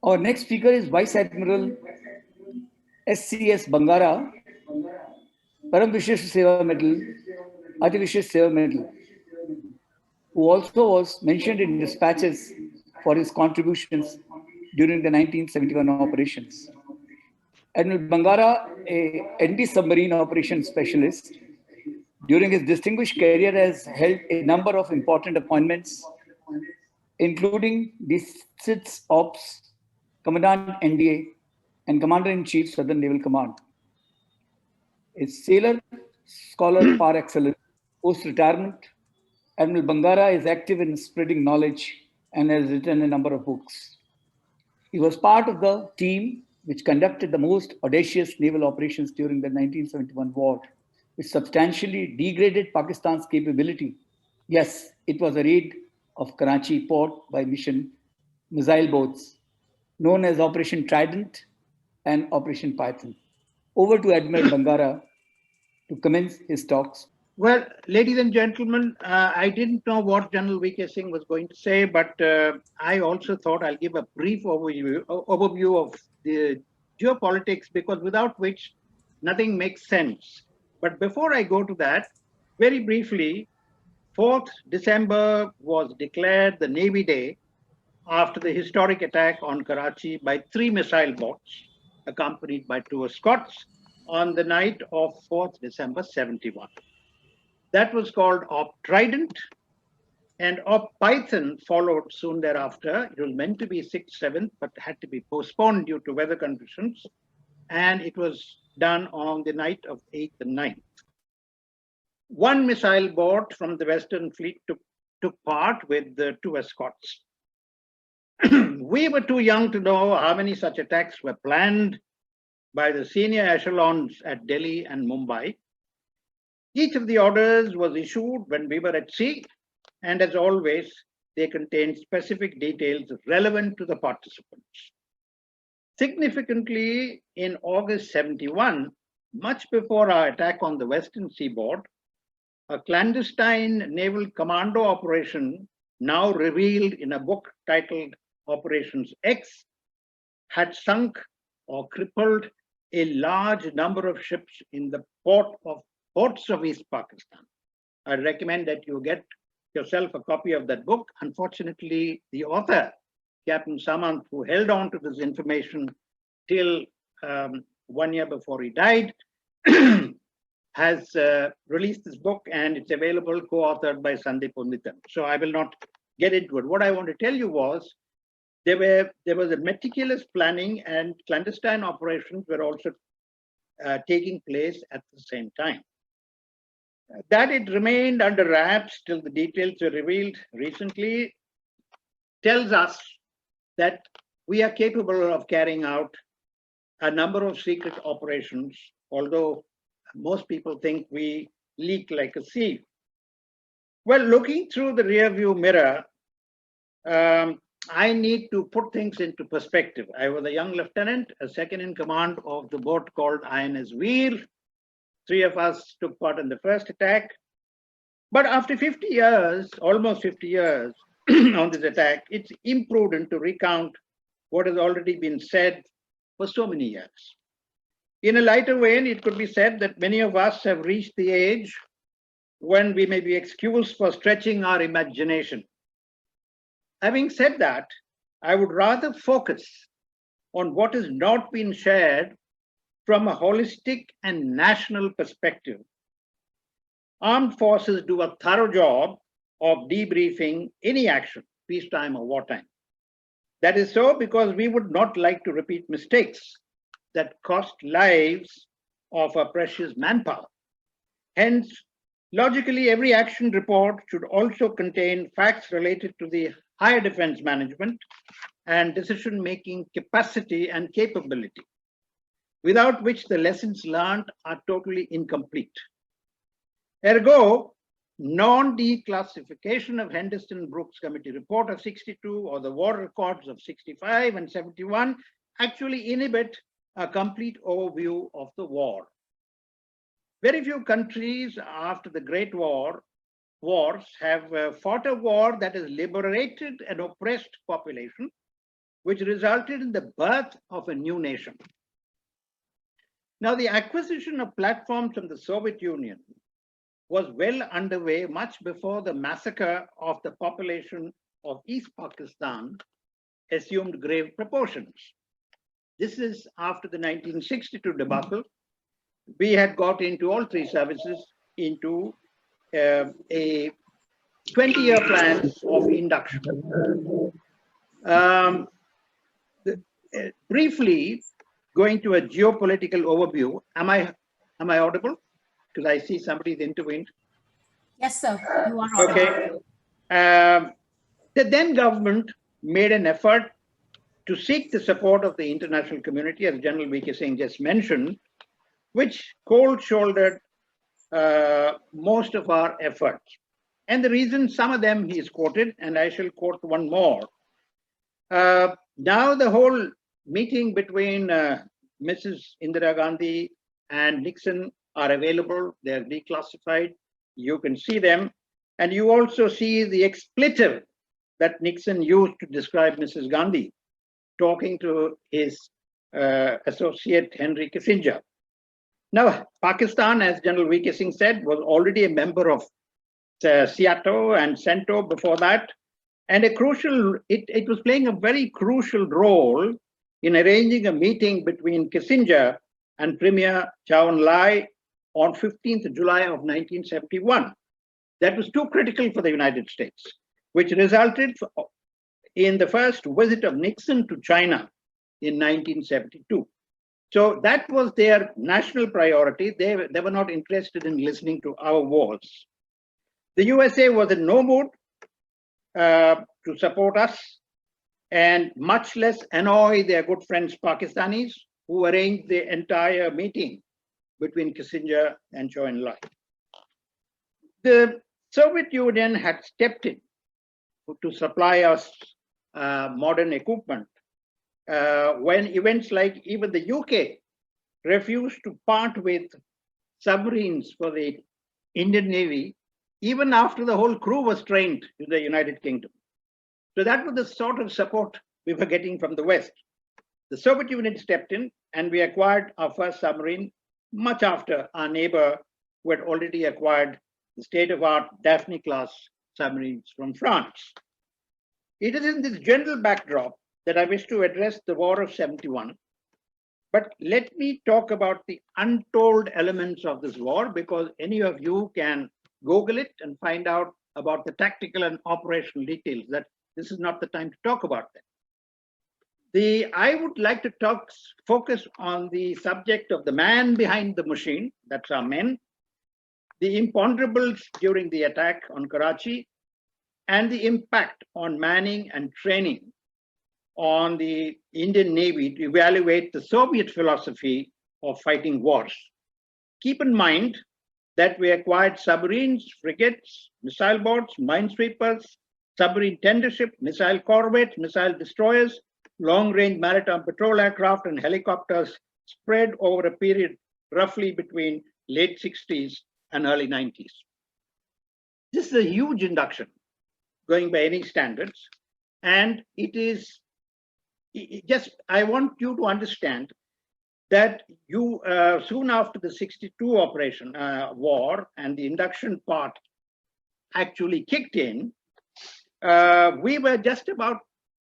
Our next speaker is Vice Admiral SCS Bangara, Param Vishesh Seva Medal, Ati Vishesh Seva Medal, who also was mentioned in dispatches for his contributions during the 1971 operations. Admiral Bangara, a anti-submarine operations specialist, during his distinguished career has held a number of important appointments, including the SITS Ops, Commandant NDA, and Commander-in-Chief Southern Naval Command. A sailor scholar par excellence, post-retirement, Admiral Bangara is active in spreading knowledge and has written a number of books. He was part of the team which conducted the most audacious naval operations during the 1971 war, which substantially degraded Pakistan's capability. Yes, it was a raid of Karachi port by mission missile boats, known as Operation Trident and Operation Python. Over to Admiral Bangara to commence his talks. Well, ladies and gentlemen, I didn't know what General V.K. Singh was going to say, but I also thought I'll give a brief overview of the geopolitics, because without which nothing makes sense. But before I go to that, very briefly, 4th December was declared the Navy Day after the historic attack on Karachi by 3 missile boats, accompanied by 2 escorts, on the night of 4th December 71. That was called Op Trident, and Op Python followed soon thereafter. It was meant to be 6th, 7th, but had to be postponed due to weather conditions, and it was done on the night of 8th and 9th. 1 missile boat from the Western Fleet took part with the 2 escorts. We were too young to know how many such attacks were planned by the senior echelons at Delhi and Mumbai. Each of the orders was issued when we were at sea, and as always, they contained specific details relevant to the participants. Significantly, in August 71, much before our attack on the Western seaboard, a clandestine naval commando operation, now revealed in a book titled Operations X, had sunk or crippled a large number of ships in the ports of East Pakistan. I recommend that you get yourself a copy of that book. Unfortunately, the author, Captain Samant, who held on to this information till 1 year before he died, has released this book, and it's available, co-authored by Sandeep Unditan. So I will not get into it. What I want to tell you was there was a meticulous planning, and clandestine operations were also taking place at the same time. That it remained under wraps till the details were revealed recently tells us that we are capable of carrying out a number of secret operations, although most people think we leak like a sieve. Well, looking through the rearview mirror, I need to put things into perspective. I was a young lieutenant, a second in command of the boat called INS Veer. 3 of us took part in the first attack. But after 50 years, almost 50 years on this attack, it's imprudent to recount what has already been said for so many years. In a lighter vein, it could be said that many of us have reached the age when we may be excused for stretching our imagination. Having said that, I would rather focus on what has not been shared from a holistic and national perspective. Armed forces do a thorough job of debriefing any action, peacetime or wartime. That is so because we would not like to repeat mistakes that cost lives of our precious manpower. Hence, logically, every action report should also contain facts related to the higher defense management and decision-making capacity and capability, without which the lessons learned are totally incomplete. Ergo, non-declassification of Henderson-Brooks Committee Report of 62 or the war records of 65 and 71 actually inhibit a complete overview of the war. Very few countries after the Great Wars have fought a war that has liberated an oppressed population which resulted in the birth of a new nation. Now, the acquisition of platforms from the Soviet Union was well underway much before the massacre of the population of East Pakistan assumed grave proportions. This is after the 1962 debacle. We had got into all three services into a 20-year plan of induction. Briefly, going to a geopolitical overview. Am I audible? Because I see somebody's intervened. Yes, sir. You are audible. Okay. The then government made an effort to seek the support of the international community, as General V.K. Singh just mentioned, which cold-shouldered most of our efforts. And the reason, some of them he is quoted, and I shall quote one more. Now the whole meeting between Mrs. Indira Gandhi and Nixon are available. They're declassified. You can see them. And you also see the expletive that Nixon used to describe Mrs. Gandhi, talking to his associate Henry Kissinger. Now, Pakistan, as General V.K. Singh said, was already a member of SEATO and CENTO before that. And it was playing a very crucial role in arranging a meeting between Kissinger and Premier Zhou Enlai on 15th July of 1971. That was too critical for the United States, which resulted in the first visit of Nixon to China in 1972. So that was their national priority. They were not interested in listening to our wars. The USA was in no mood to support us, and much less annoy their good friends Pakistanis, who arranged the entire meeting between Kissinger and Zhou Enlai. The Soviet Union had stepped in to supply us modern equipment when events like even the UK refused to part with submarines for the Indian Navy, even after the whole crew was trained in the United Kingdom. So that was the sort of support we were getting from the West. The Soviet Union stepped in, and we acquired our first submarine much after our neighbor, who had already acquired the state-of-art Daphne-class submarines from France. It is in this general backdrop that I wish to address the War of 71. But let me talk about the untold elements of this war, because any of you can Google it and find out about the tactical and operational details. That this is not the time to talk about them. I would like to focus on the subject of the man behind the machine, that's our men, the imponderables during the attack on Karachi, and the impact on manning and training on the Indian Navy to evaluate the Soviet philosophy of fighting wars. Keep in mind that we acquired submarines, frigates, missile boats, minesweepers, submarine tendership, missile corvettes, missile destroyers, long-range maritime patrol aircraft, and helicopters spread over a period roughly between late 60s and early 90s. This is a huge induction, going by any standards, and I want you to understand that you soon after the 62 operation war and the induction part actually kicked in, we were just about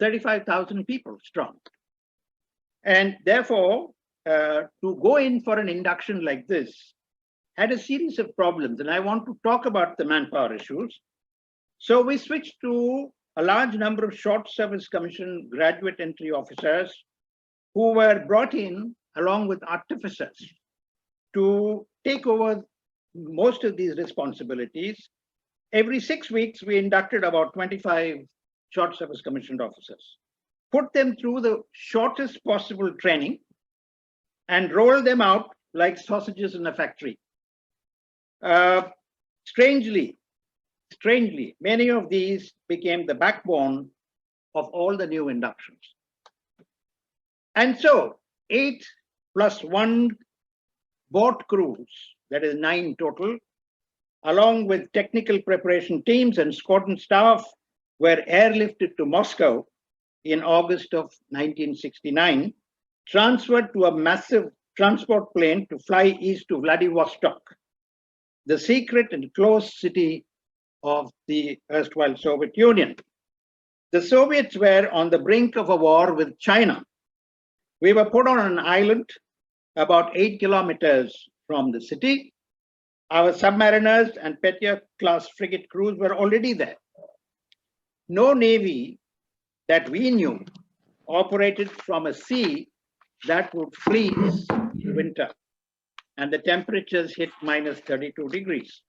35,000 people strong. And therefore, to go in for an induction like this had a series of problems. And I want to talk about the manpower issues. So we switched to a large number of short service commission graduate entry officers who were brought in along with artificers to take over most of these responsibilities. Every 6 weeks, we inducted about 25 short service commissioned officers, put them through the shortest possible training, and roll them out like sausages in a factory. Strangely, many of these became the backbone of all the new inductions. And so 8 plus 1 boat crews, that is 9 total, along with technical preparation teams and squadron staff, were airlifted to Moscow in August of 1969, transferred to a massive transport plane to fly east to Vladivostok, the secret and closed city of the erstwhile Soviet Union. The Soviets were on the brink of a war with China. We were put on an island about 8 kilometers from the city. Our submariners and Petya-class frigate crews were already there. No navy that we knew operated from a sea that would freeze in winter, and the temperatures hit minus 32 degrees.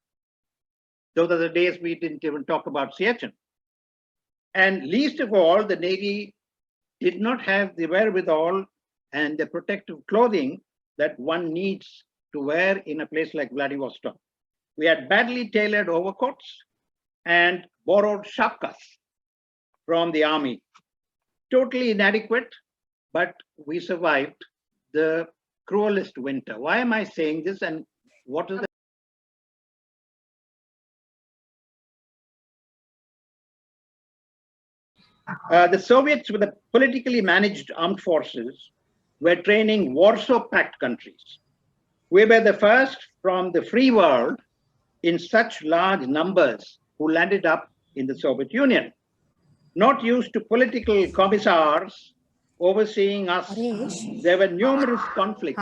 Those are the days we didn't even talk about Siachen. And least of all, the Navy did not have the wherewithal and the protective clothing that one needs to wear in a place like Vladivostok. We had badly tailored overcoats and borrowed shapkas from the army. Totally inadequate, but we survived the cruelest winter. Why am I saying this, and what is the the Soviets, with the politically managed armed forces, were training Warsaw Pact countries. We were the first from the free world in such large numbers who landed up in the Soviet Union. Not used to political commissars overseeing us, Harish. there were numerous conflicts.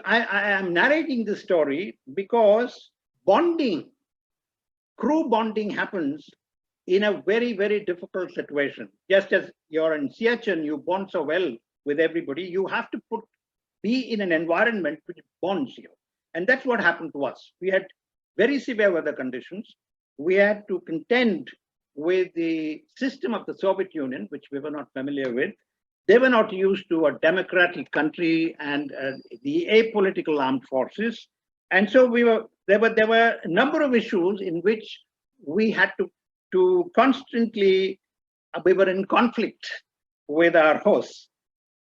I am narrating this story because bonding, crew bonding happens in a very, very difficult situation. Just as you're in Siachen, you bond so well with everybody, you have to be in an environment which bonds you. And that's what happened to us. We had very severe weather conditions. We had to contend with the system of the Soviet Union, which we were not familiar with. They were not used to a democratic country and the apolitical armed forces. And so there were a number of issues in which we had to constantly, we were in conflict with our hosts.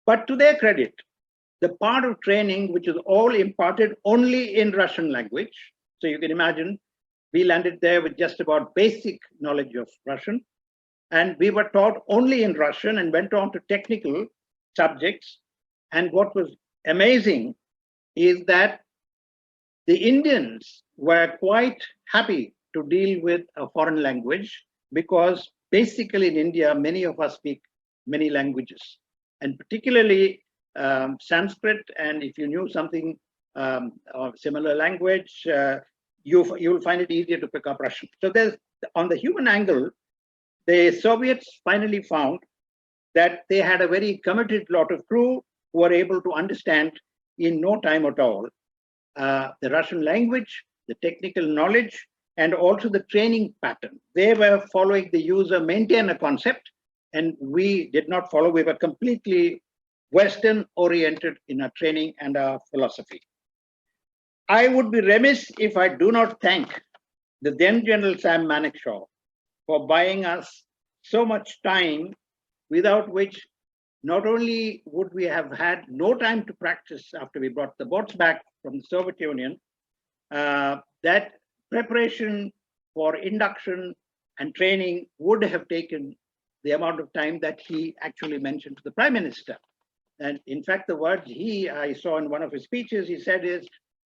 But to their credit, the part of training which is all imparted only in Russian language. So you can imagine, we landed there with just about basic knowledge of Russian. And we were taught only in Russian and went on to technical subjects. And what was amazing is that the Indians were quite happy to deal with a foreign language, because basically in India, many of us speak many languages, and particularly Sanskrit. And if you knew something of similar language, you'll find it easier to pick up Russian. So there's, on the human angle, the Soviets finally found that they had a very committed lot of crew who were able to understand in no time at all the Russian language, the technical knowledge, and also the training pattern. They were following the user maintainer concept, and we did not follow. We were completely Western oriented in our training and our philosophy. I would be remiss if I do not thank the then General Sam Manekshaw for buying us so much time, without which not only would we have had no time to practice after we brought the boats back from the Soviet Union, that preparation for induction and training would have taken the amount of time that he actually mentioned to the Prime Minister. And in fact, the words I saw in one of his speeches, he said is,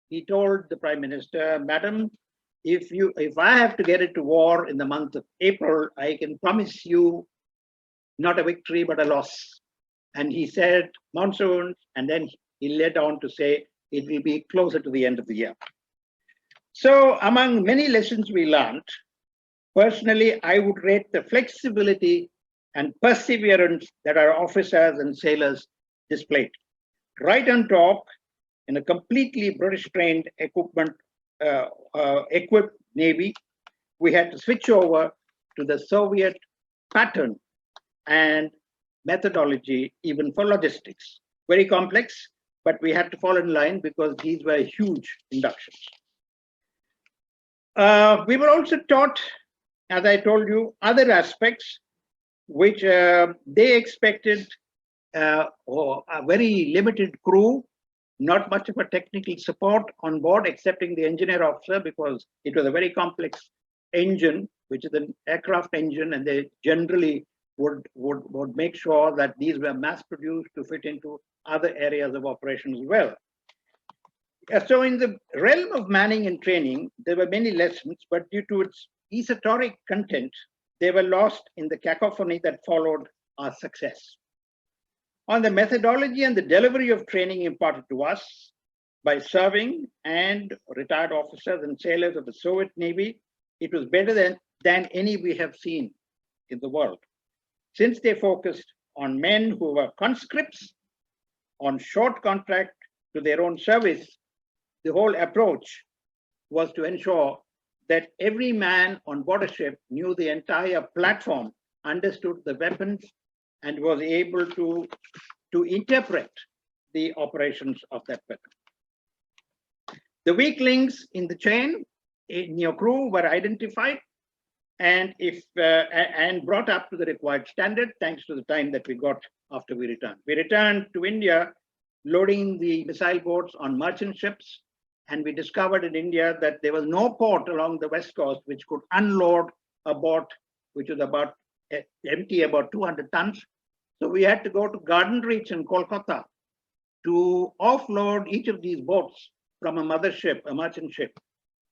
he told the Prime Minister, Madam, if I have to get into war in the month of April, I can promise you not a victory, but a loss. And he said monsoons, and then he led on to say it will be closer to the end of the year. So among many lessons we learned, personally, I would rate the flexibility and perseverance that our officers and sailors displayed. Right on top, in a completely British-trained equipped Navy, we had to switch over to the Soviet pattern and methodology, even for logistics. Very complex, but we had to fall in line because these were huge inductions. We were also taught, as I told you, other aspects which they expected a very limited crew, not much of a technical support on board, excepting the engineer officer, because it was a very complex engine, which is an aircraft engine, and they generally would make sure that these were mass produced to fit into other areas of operation as well. So in the realm of manning and training, there were many lessons, but due to its esoteric content, they were lost in the cacophony that followed our success. On the methodology and the delivery of training imparted to us by serving and retired officers and sailors of the Soviet Navy, it was better than any we have seen in the world, since they focused on men who were conscripts on short contract to their own service. The whole approach was to ensure that every man on board a ship knew the entire platform, understood the weapons, and was able to interpret the operations of that weapon. The weak links in the chain in your crew were identified and brought up to the required standard, thanks to the time that we got after we returned. We returned to India, loading the missile boats on merchant ships, and we discovered in India that there was no port along the west coast which could unload a boat which was about empty, about 200 tons. So we had to go to Garden Reach in Kolkata to offload each of these boats from a mothership, a merchant ship,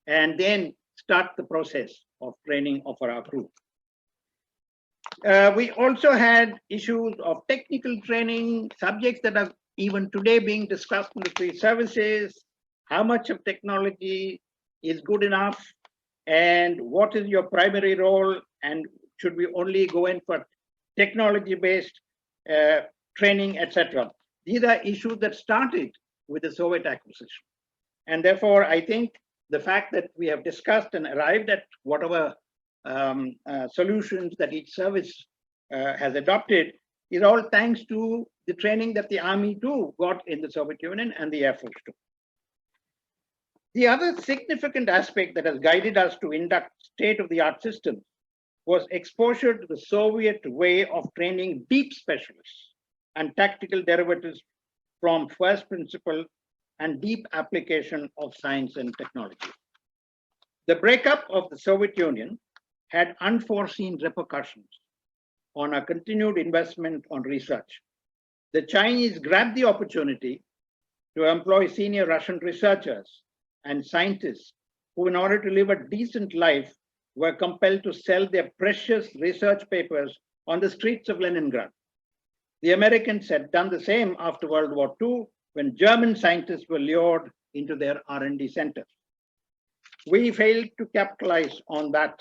and then start the process of training of our crew. We also had issues of technical training, subjects that are even today being discussed in the free services. How much of technology is good enough, and what is your primary role, and should we only go in for technology-based training, etc. These are issues that started with the Soviet acquisition. And therefore, I think the fact that we have discussed and arrived at whatever solutions that each service has adopted is all thanks to the training that the Army too got in the Soviet Union and the Air Force too. The other significant aspect that has guided us to induct state-of-the-art systems was exposure to the Soviet way of training deep specialists and tactical derivatives from first principle and deep application of science and technology. The breakup of the Soviet Union had unforeseen repercussions on our continued investment on research. The Chinese grabbed the opportunity to employ senior Russian researchers and scientists who, in order to live a decent life, were compelled to sell their precious research papers on the streets of Leningrad. The Americans had done the same after World War II, when German scientists were lured into their R&D centers. We failed to capitalize on that,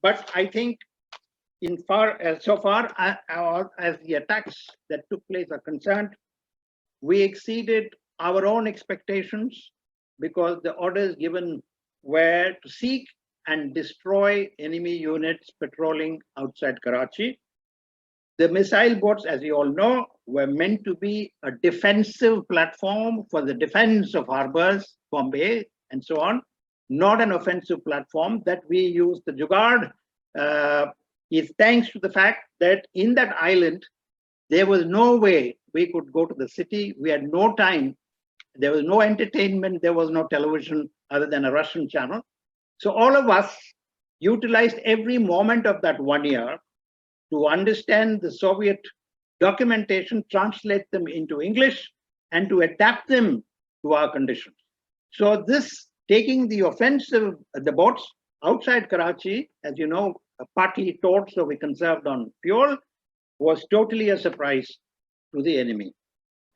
but I think so far as the attacks that took place are concerned, we exceeded our own expectations, because the orders given were to seek and destroy enemy units patrolling outside Karachi. The missile boats, as you all know, were meant to be a defensive platform for the defense of harbors, Bombay, and so on, not an offensive platform. That we used the Jugaad is thanks to the fact that in that island, there was no way we could go to the city. We had no time. There was no entertainment. There was no television other than a Russian channel. So all of us utilized every moment of that 1 year to understand the Soviet documentation, translate them into English, and to adapt them to our conditions. So this taking the offensive, the boats outside Karachi, as you know, partly towed, so we conserved on fuel, was totally a surprise to the enemy.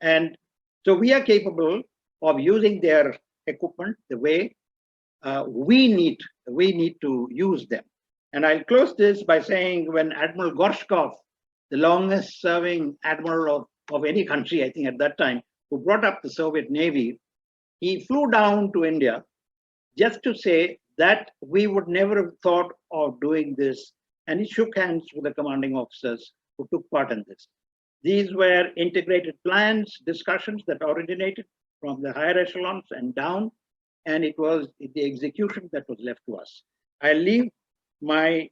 And so we are capable of using their equipment the way we need to use them. And I'll close this by saying, when Admiral Gorshkov, the longest serving admiral of any country, I think at that time, who brought up the Soviet Navy, he flew down to India just to say that we would never have thought of doing this. And he shook hands with the commanding officers who took part in this. These were integrated plans, discussions that originated from the higher echelons and down, and it was the execution that was left to us. I leave my